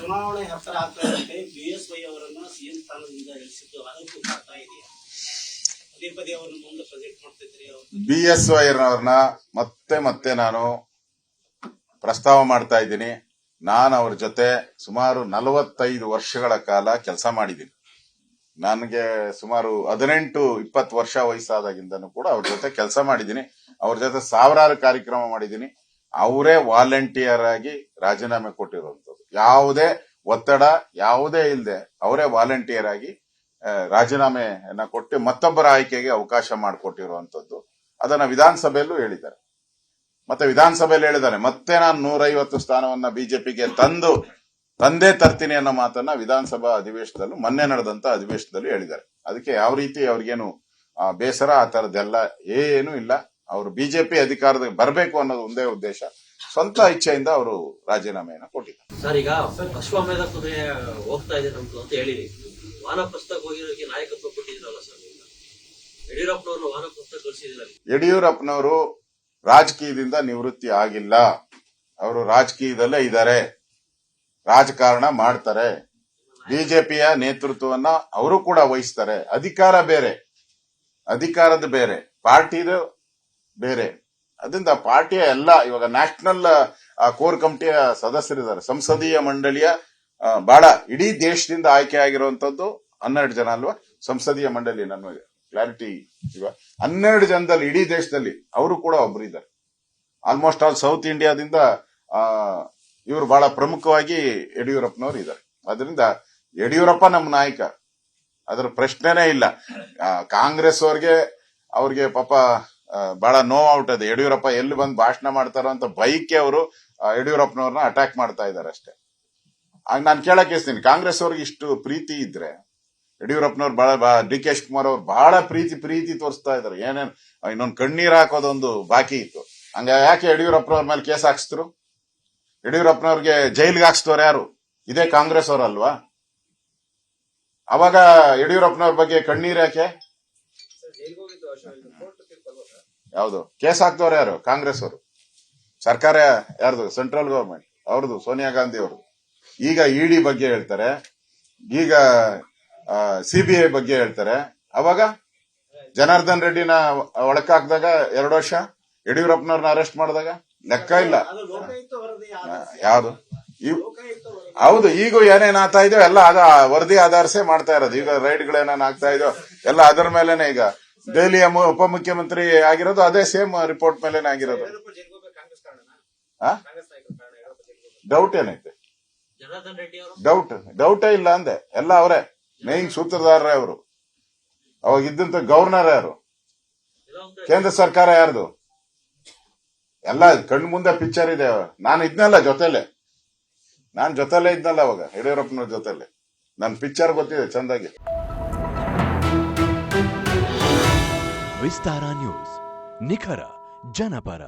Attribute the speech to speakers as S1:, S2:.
S1: ಚುನಾವಣೆ ಹತ್ತಿರ ಆಗ್ತಾಯಿದ್ದಂತೆ BSY ಅವರನ್ನ ಸಿಎಂ ಸ್ಥಾನದಿಂದ ಇಳಿಸಿದ್ದು ಅದಕ್ಕೂ ಆಗ್ತಾ ಇದೆಯಾ? ಪದೇ ಪದೇ ಅವರನ್ನು ಮುಂದೆ ಪ್ರೊಜೆಕ್ಟ್ ಮಾಡ್ತಿದ್ರಿ.
S2: BSY ಅವ್ರನ್ನ ಮತ್ತೆ ನಾನು ಪ್ರಸ್ತಾವ ಮಾಡ್ತಾ ಇದ್ದೀನಿ. ನಾನು ಅವ್ರ ಜೊತೆ ಸುಮಾರು 45 ವರ್ಷಗಳ ಕಾಲ ಕೆಲಸ ಮಾಡಿದ್ದೀನಿ. ನನಗೆ ಸುಮಾರು 18-20 ವರ್ಷ ವಯಸ್ಸಾದಾಗಿಂದನೂ ಕೂಡ ಅವ್ರ ಜೊತೆ ಕೆಲಸ ಮಾಡಿದ್ದೀನಿ. ಅವ್ರ ಜೊತೆ ಸಾವಿರಾರು ಕಾರ್ಯಕ್ರಮ ಮಾಡಿದ್ದೀನಿ. ಅವರೇ ವಾಲಂಟಿಯರ್ ಆಗಿ ರಾಜೀನಾಮೆ ಕೊಟ್ಟಿರುವಂತದ್ದು, ಯಾವುದೇ ಒತ್ತಡ ಯಾವುದೇ ಇಲ್ಲದೆ ಅವರೇ ವಾಲಂಟಿಯರ್ ಆಗಿ ರಾಜೀನಾಮೆಯನ್ನ ಕೊಟ್ಟು ಮತ್ತೊಬ್ಬರ ಆಯ್ಕೆಗೆ ಅವಕಾಶ ಮಾಡಿಕೊಟ್ಟಿರುವಂತದ್ದು. ಅದನ್ನ ವಿಧಾನಸಭೆಯಲ್ಲೂ ಹೇಳಿದ್ದಾರೆ. ಮತ್ತೆ ವಿಧಾನಸಭೆಯಲ್ಲಿ ಹೇಳಿದ್ದಾರೆ, ಮತ್ತೆ ನಾನು 150 ಸ್ಥಾನವನ್ನ ಬಿಜೆಪಿಗೆ ತಂದೇ ತರ್ತೀನಿ ಅನ್ನೋ ಮಾತನ್ನ ವಿಧಾನಸಭಾ ಅಧಿವೇಶನದಲ್ಲೂ ಮೊನ್ನೆ ನಡೆದಂತ ಅಧಿವೇಶನದಲ್ಲಿ ಹೇಳಿದ್ದಾರೆ. ಅದಕ್ಕೆ ಯಾವ ರೀತಿ ಅವ್ರಿಗೇನು ಬೇಸರ ಆ ತರದ್ದೆಲ್ಲ ಏನು ಇಲ್ಲ. ಅವರು ಬಿಜೆಪಿ ಅಧಿಕಾರದ ಬರಬೇಕು ಅನ್ನೋದು ಒಂದೇ ಉದ್ದೇಶ, ಸ್ವಂತ ಇಚ್ಛೆಯಿಂದ ಅವರು ರಾಜೀನಾಮೆಯನ್ನ ಕೊಟ್ಟಿದ್ದಾರೆ.
S3: ಸರ್, ಈಗ ಅಶ್ವಮೇಧ ಕುದುರೆ ಹೋಗ್ತಾ ಇದೆ ನಮ್ದು ಅಂತ ಹೇಳಿರಿ, ವಾನಪ್ರಸ್ಥಕ್ಕೆ ಹೋಗಿರೋರಿಗೆ ನಾಯಕತ್ವ ಕೊಟ್ಟಿದ್ರಲ್ಲ ಸರ್, ಯಡಿಯೂರಪ್ಪನವರು ವಾನಪ್ರಸ್ಥ ಕಳಿಸಿದಿಲ್ಲ.
S2: ಯಡಿಯೂರಪ್ಪನವರು ರಾಜಕೀಯದಿಂದ ನಿವೃತ್ತಿ ಆಗಿಲ್ಲ. ಅವರು ರಾಜಕೀಯದಲ್ಲೇ ಇದ್ದಾರೆ, ರಾಜಕಾರಣ ಮಾಡ್ತಾರೆ. ಬಿಜೆಪಿಯ ನೇತೃತ್ವವನ್ನ ಅವರು ಕೂಡ ವಹಿಸ್ತಾರೆ. ಅಧಿಕಾರದ ಬೇರೆ, ಪಾರ್ಟಿದು ಬೇರೆ. ಅದರಿಂದ ಪಾರ್ಟಿಯ ಎಲ್ಲ ಇವಾಗ ನ್ಯಾಷನಲ್ ಕೋರ್ ಕಮಿಟಿಯ ಸದಸ್ಯರಿದ್ದಾರೆ. ಸಂಸದೀಯ ಮಂಡಳಿಯ ಬಹಳ ಇಡೀ ದೇಶದಿಂದ ಆಯ್ಕೆ ಆಗಿರುವಂತದ್ದು 12 ಜನ ಅಲ್ವಾ ಸಂಸದೀಯ ಮಂಡಳಿ. ನಮಗೆ ಕ್ಲಾರಿಟಿ ಇವಾಗ 12 ಜನದಲ್ಲಿ ಇಡೀ ದೇಶದಲ್ಲಿ ಅವರು ಕೂಡ ಒಬ್ರು ಇದ್ದಾರೆ. ಆಲ್ಮೋಸ್ಟ್ ಆಲ್ ಸೌತ್ ಇಂಡಿಯಾದಿಂದ ಇವರು ಬಹಳ ಪ್ರಮುಖವಾಗಿ ಯಡಿಯೂರಪ್ಪನವರು ಇದ್ದಾರೆ. ಅದರಿಂದ ಯಡಿಯೂರಪ್ಪ ನಮ್ಮ ನಾಯಕ, ಅದರ ಪ್ರಶ್ನೆನೇ ಇಲ್ಲ. ಕಾಂಗ್ರೆಸ್ ಅವ್ರಿಗೆ ಪಾಪ ಬಹಳ ನೋವಾಗ್ತದೆ. ಯಡಿಯೂರಪ್ಪ ಎಲ್ಲಿ ಬಂದು ಭಾಷಣ ಮಾಡ್ತಾರೋ ಅಂತ ಬೈಕ್ಗೆ ಅವರು ಯಡಿಯೂರಪ್ಪನವ್ರನ್ನ ಅಟ್ಯಾಕ್ ಮಾಡ್ತಾ ಇದ್ದಾರೆ ಅಷ್ಟೇ. ಆಗ ನಾನು ಕೇಳಕ್ ಇಸ್ತೀನಿ, ಕಾಂಗ್ರೆಸ್ ಅವ್ರಿಗೆ ಇಷ್ಟು ಪ್ರೀತಿ ಇದ್ರೆ ಯಡಿಯೂರಪ್ಪನವ್ರು ಬಹಳ DK ಶಿವಕುಮಾರ್ ಅವ್ರು ಬಹಳ ಪ್ರೀತಿ ತೋರಿಸ್ತಾ ಇದ್ದಾರೆ. ಇನ್ನೊಂದು ಕಣ್ಣೀರ್ ಹಾಕೋದೊಂದು ಬಾಕಿ ಇತ್ತು. ಹಂಗ ಯಾಕೆ ಯಡಿಯೂರಪ್ಪನವ್ರ ಮೇಲೆ ಕೇಸ್ ಹಾಕ್ಸಿದ್ರು? ಯಡಿಯೂರಪ್ಪನವ್ರಿಗೆ ಜೈಲ್ಗೆ ಹಾಕ್ಸ್ತವ್ರು ಯಾರು? ಇದೇ ಕಾಂಗ್ರೆಸ್ ಅವರಲ್ವಾ? ಅವಾಗ ಯಡಿಯೂರಪ್ಪನವ್ರ ಬಗ್ಗೆ ಕಣ್ಣೀರ್ ಯಾಕೆ? ಯಾವ್ದು ಕೇಸ್ ಹಾಕ್ತವ್ರು ಯಾರು? ಕಾಂಗ್ರೆಸ್ ಅವರು. ಸರ್ಕಾರ ಯಾರ್ದು? ಸೆಂಟ್ರಲ್ ಗವರ್ಮೆಂಟ್ ಅವ್ರದ್ದು, ಸೋನಿಯಾ ಗಾಂಧಿ ಅವ್ರದ್ದು. ಈಗ ED ಬಗ್ಗೆ ಹೇಳ್ತಾರೆ, ಈಗ CBI ಬಗ್ಗೆ ಹೇಳ್ತಾರೆ. ಅವಾಗ ಜನಾರ್ದನ್ ರೆಡ್ಡಿನ ಒಳಕಾಕ್ದಾಗ 2 ವರ್ಷ, ಯಡಿಯೂರಪ್ಪನವ್ರನ್ನ ಅರೆಸ್ಟ್ ಮಾಡಿದಾಗ ಲೆಕ್ಕ ಇಲ್ಲ. ಯಾವ್ದು? ಹೌದು, ಈಗ ಏನೇನ್ ಆಗ್ತಾ ಇದೆಯೋ ಎಲ್ಲ ಅದ ವರದಿ ಆಧರಿಸೇ ಮಾಡ್ತಾ ಇರೋದು. ಈಗ ರೈಡ್ಗಳೇನೇನ್ ಆಗ್ತಾ ಇದೆಯೋ ಎಲ್ಲ ಅದರ ಮೇಲೆನೆ. ಈಗ ದೆಹಲಿಯ ಉಪಮುಖ್ಯಮಂತ್ರಿ ಆಗಿರೋದು ಅದೇ ಸೇಮ್ ರಿಪೋರ್ಟ್ ಮೇಲೆನೆ ಆಗಿರೋದು. ಡೌಟ್ ಏನೈತೆ? ಡೌಟೇ ಇಲ್ಲ ಅಂದೆ. ಎಲ್ಲ ಅವರೇ ಮೇನ್ ಸೂತ್ರಧಾರರೇ ಅವರು. ಅವಾಗ ಇದ್ದಂತ ಗವರ್ನರ್ ಯಾರು? ಕೇಂದ್ರ ಸರ್ಕಾರ ಯಾರ್ದು? ಎಲ್ಲ ಕಣ್ಣು ಮುಂದೆ ಪಿಕ್ಚರ್ ಇದೆ. ನಾನು ಇದ್ನಲ್ಲ ಜೊತೆಲೆ, ಇದ್ನಲ್ಲ ಅವಾಗ ಯಡಿಯೂರಪ್ಪನವ್ರ ಜೊತೆಲೆ. ನನ್ ಪಿಕ್ಚರ್ ಗೊತ್ತಿದೆ ಚಂದಾಗಿ.
S4: ವಿಸ್ತಾರ ನ್ಯೂಸ್, ನಿಖರ ಜನಪರ.